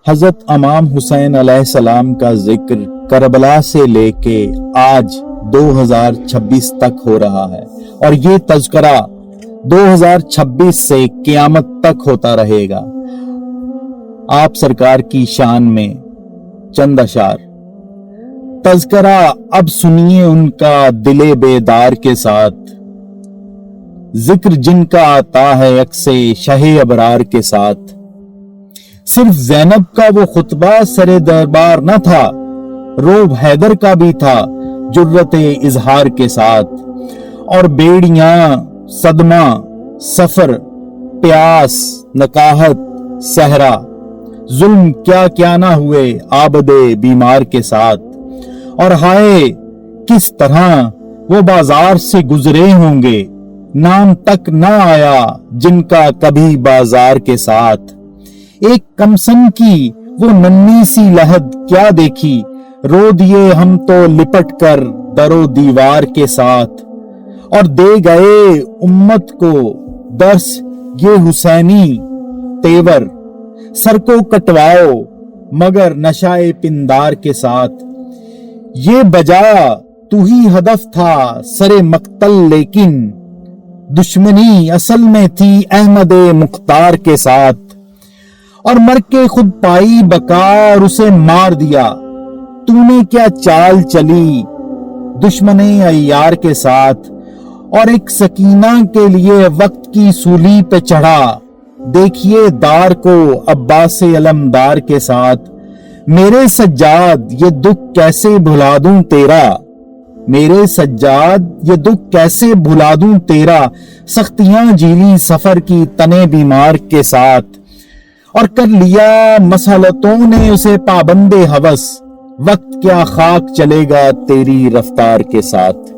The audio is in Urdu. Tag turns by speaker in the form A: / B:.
A: حضرت امام حسین علیہ السلام کا ذکر کربلا سے لے کے آج 2026 تک ہو رہا ہے، اور یہ تذکرہ 2026 سے قیامت تک ہوتا رہے گا۔ آپ سرکار کی شان میں چند اشعار۔ تذکرہ اب سنیے ان کا دل بیدار کے ساتھ، ذکر جن کا آتا ہے عکس شہ ابرار کے ساتھ۔ صرف زینب کا وہ خطبہ سر دربار نہ تھا، روب حیدر کا بھی تھا جرت اظہار کے ساتھ۔ اور بیڑیاں، صدمہ، سفر، پیاس، نکاحت، صحرا، ظلم کیا کیا نہ ہوئے عابد بیمار کے ساتھ۔ اور ہائے کس طرح وہ بازار سے گزرے ہوں گے، نام تک نہ آیا جن کا کبھی بازار کے ساتھ۔ ایک کمسن کی وہ ننھی سی لحد کیا دیکھی، رو دیے ہم تو لپٹ کر در و دیوار کے ساتھ۔ اور دے گئے امت کو درس یہ حسینی تیور، سر کو کٹواؤ مگر نشائے پندار کے ساتھ۔ یہ بجا تو ہی ہدف تھا سر مقتل، لیکن دشمنی اصل میں تھی احمد مختار کے ساتھ۔ اور مر کے خود پائی بقا اور اسے مار دیا، تو نے کیا چال چلی دشمن عیار کے ساتھ۔ اور ایک سکینہ کے لیے وقت کی سولی پہ چڑھا، دیکھیے دار کو عباس علمدار کے ساتھ۔ میرے سجاد یہ دکھ کیسے بھلا دوں تیرا، میرے سجاد یہ دکھ کیسے بھلا دوں تیرا، سختیاں جیلی سفر کی تنے بیمار کے ساتھ۔ اور کر لیا مسلطوں نے اسے پابند ہوس، وقت کیا خاک چلے گا تیری رفتار کے ساتھ۔